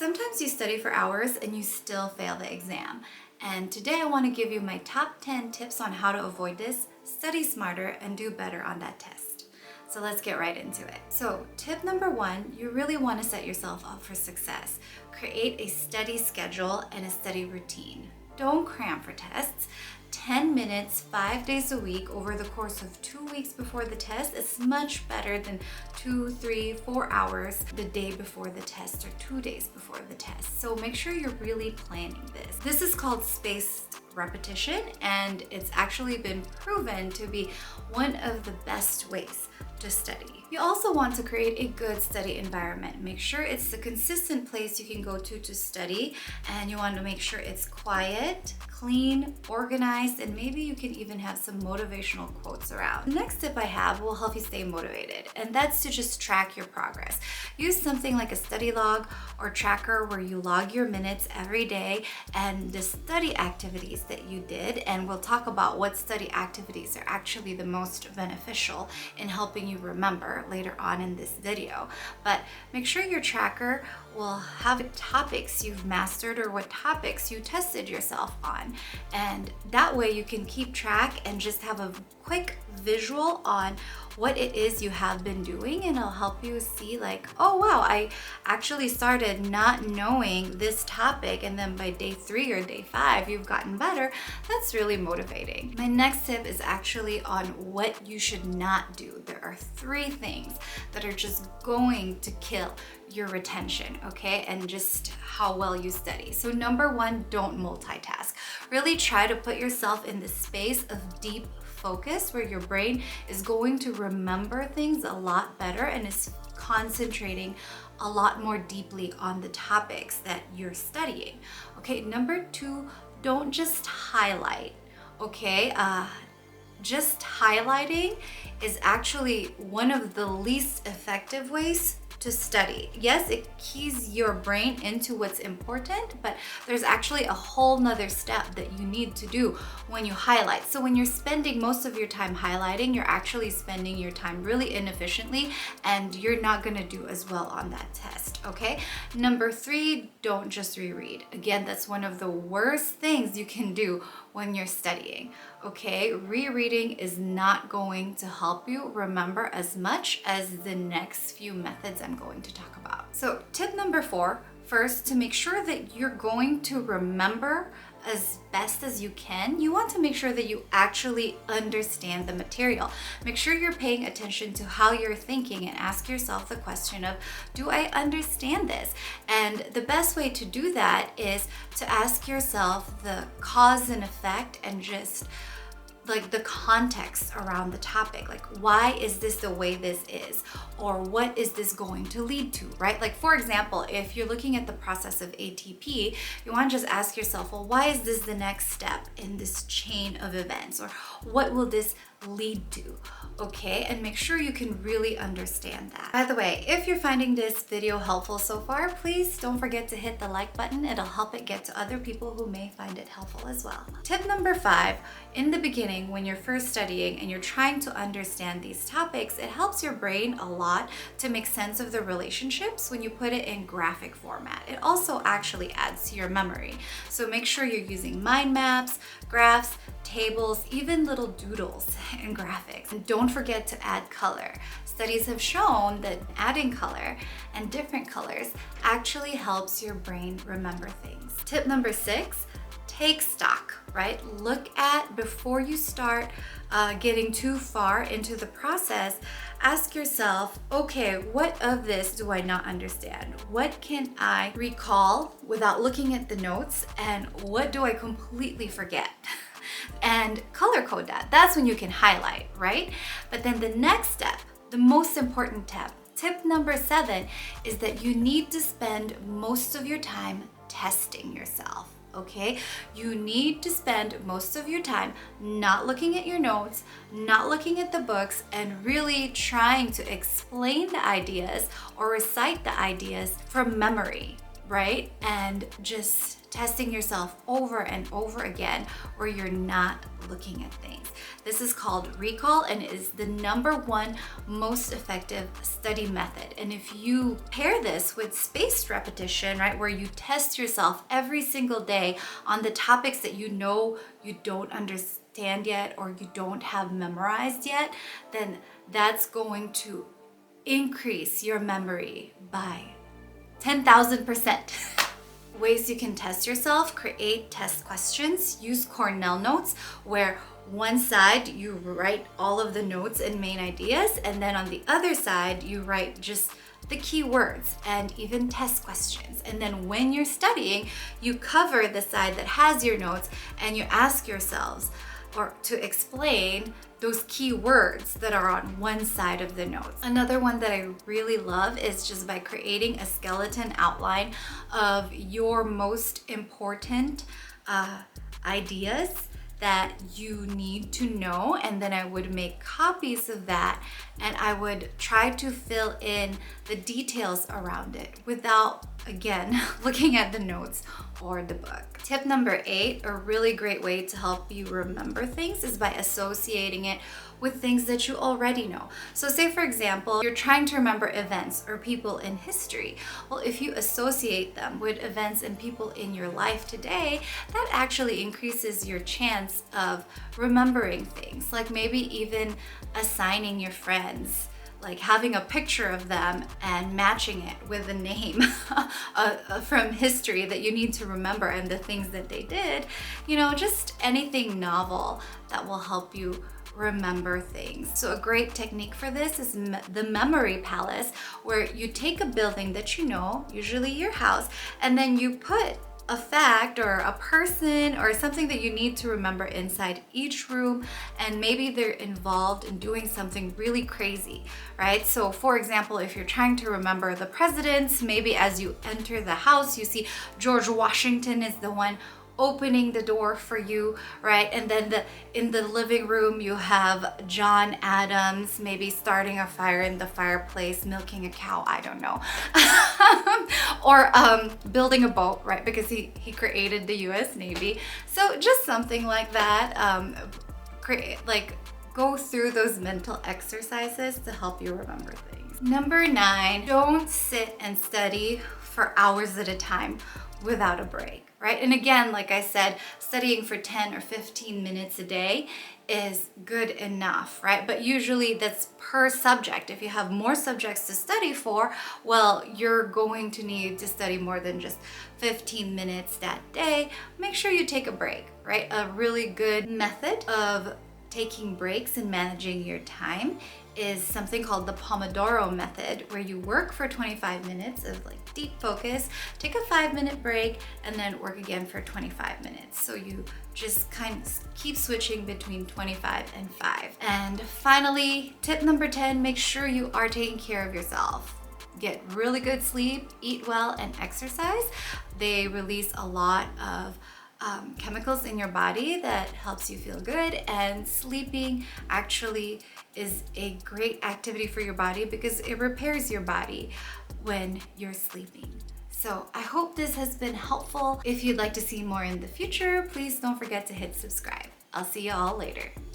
Sometimes you study for hours and you still fail the exam. And today I want to give you my top 10 tips on how to avoid this, study smarter, and do better on that test. So let's get right into it. So tip number 1, you really want to set yourself up for success. Create a study schedule and a study routine. Don't cram for tests. 10 minutes, 5 days a week over the course of 2 weeks before the test is much better than 2, 3, 4 hours the day before the test or 2 days before the test. So make sure you're really planning this. This is called spaced repetition, and it's actually been proven to be one of the best ways to study. You also want to create a good study environment. Make sure it's a consistent place you can go to study, and you want to make sure it's quiet, clean, organized, and maybe you can even have some motivational quotes around. The next tip I have will help you stay motivated, and that's to just track your progress. Use something like a study log or tracker where you log your minutes every day and the study activities that you did, and we'll talk about what study activities are actually the most beneficial in helping you remember later on in this video. But make sure your tracker will have topics you've mastered or what topics you tested yourself on, and that way you can keep track and just have a quick visual on what it is you have been doing, and it'll help you see like, oh wow, I actually started not knowing this topic, and then by day 3 or day 5 you've gotten better. That's really motivating. My next tip is actually on what you should not do. There are 3 things that are just going to kill your retention, okay, and just how well you study. So number 1, don't multitask. Really try to put yourself in the space of deep focus where your brain is going to remember things a lot better and is concentrating a lot more deeply on the topics that you're studying. Okay, number 2, don't just highlight, okay? Just highlighting is actually one of the least effective ways to study. Yes, it keys your brain into what's important, but there's actually a whole nother step that you need to do when you highlight. So when you're spending most of your time highlighting, you're actually spending your time really inefficiently, and you're not gonna do as well on that test, okay? Number 3, don't just reread. Again, that's one of the worst things you can do when you're studying, okay? Rereading is not going to help you remember as much as the next few methods I'm going to talk about. So tip number 4, first, to make sure that you're going to remember as best as you can, you want to make sure that you actually understand the material. Make sure you're paying attention to how you're thinking and ask yourself the question of, do I understand this? And the best way to do that is to ask yourself the cause and effect and just like the context around the topic. Like, why is this the way this is? Or what is this going to lead to, right? Like, for example, if you're looking at the process of ATP, you want to just ask yourself, well, why is this the next step in this chain of events? Or what will this lead to? Okay, and make sure you can really understand that. By the way, if you're finding this video helpful so far, please don't forget to hit the like button. It'll help it get to other people who may find it helpful as well. Tip number 5, in the beginning, when you're first studying and you're trying to understand these topics, it helps your brain a lot to make sense of the relationships when you put it in graphic format. It also actually adds to your memory. So make sure you're using mind maps, graphs, tables, even little doodles and graphics. And don't forget to add color. Studies have shown that adding color and different colors actually helps your brain remember things. Tip number 6, take stock, right? Look at, before you start getting too far into the process, ask yourself, okay, what of this do I not understand? What can I recall without looking at the notes? And what do I completely forget? And color code that. That's when you can highlight, right? But then the next step, the most important tip number 7, is that you need to spend most of your time testing yourself. Okay, you need to spend most of your time not looking at your notes, not looking at the books, and really trying to explain the ideas or recite the ideas from memory. right? And just testing yourself over and over again where you're not looking at things. This is called recall and is the #1 most effective study method. And if you pair this with spaced repetition, right, where you test yourself every single day on the topics that you know you don't understand yet or you don't have memorized yet, then that's going to increase your memory by 10,000%. Ways you can test yourself: create test questions, use Cornell notes, where one side you write all of the notes and main ideas, and then on the other side you write just the key words and even test questions. And then when you're studying, you cover the side that has your notes and you ask yourselves or to explain those key words that are on one side of the notes. Another one that I really love is just by creating a skeleton outline of your most important ideas that you need to know, and then I would make copies of that and I would try to fill in the details around it without, again, looking at the notes or the book. Tip number 8, a really great way to help you remember things, is by associating it with things that you already know. So say for example, you're trying to remember events or people in history. Well, if you associate them with events and people in your life today, that actually increases your chance of remembering things. Like maybe even assigning your friends, like having a picture of them and matching it with a name from history that you need to remember and the things that they did, you know, just anything novel that will help you remember things. So a great technique for this is the memory palace, where you take a building that you know, usually your house, and then you put a fact or a person or something that you need to remember inside each room, and maybe they're involved in doing something really crazy, right? So for example, if you're trying to remember the presidents, maybe as you enter the house, you see George Washington is the one opening the door for you, right? And then in the living room, you have John Adams, maybe starting a fire in the fireplace, milking a cow, I don't know. Or building a boat, right? Because he created the US Navy. So just something like that. Go through those mental exercises to help you remember things. Number 9, don't sit and study for hours at a time without a break, right? And again, like I said, studying for 10 or 15 minutes a day is good enough, right? But usually that's per subject. If you have more subjects to study for, well, you're going to need to study more than just 15 minutes that day. Make sure you take a break, right? A really good method of taking breaks and managing your time is something called the Pomodoro method, where you work for 25 minutes of like deep focus, take a 5-minute break, and then work again for 25 minutes. So you just kind of keep switching between 25 and 5. And finally, tip number 10, make sure you are taking care of yourself. Get really good sleep, eat well, and exercise. They release a lot of chemicals in your body that helps you feel good, and sleeping actually is a great activity for your body because it repairs your body when you're sleeping. So I hope this has been helpful. If you'd like to see more in the future, please don't forget to hit subscribe. I'll see you all later.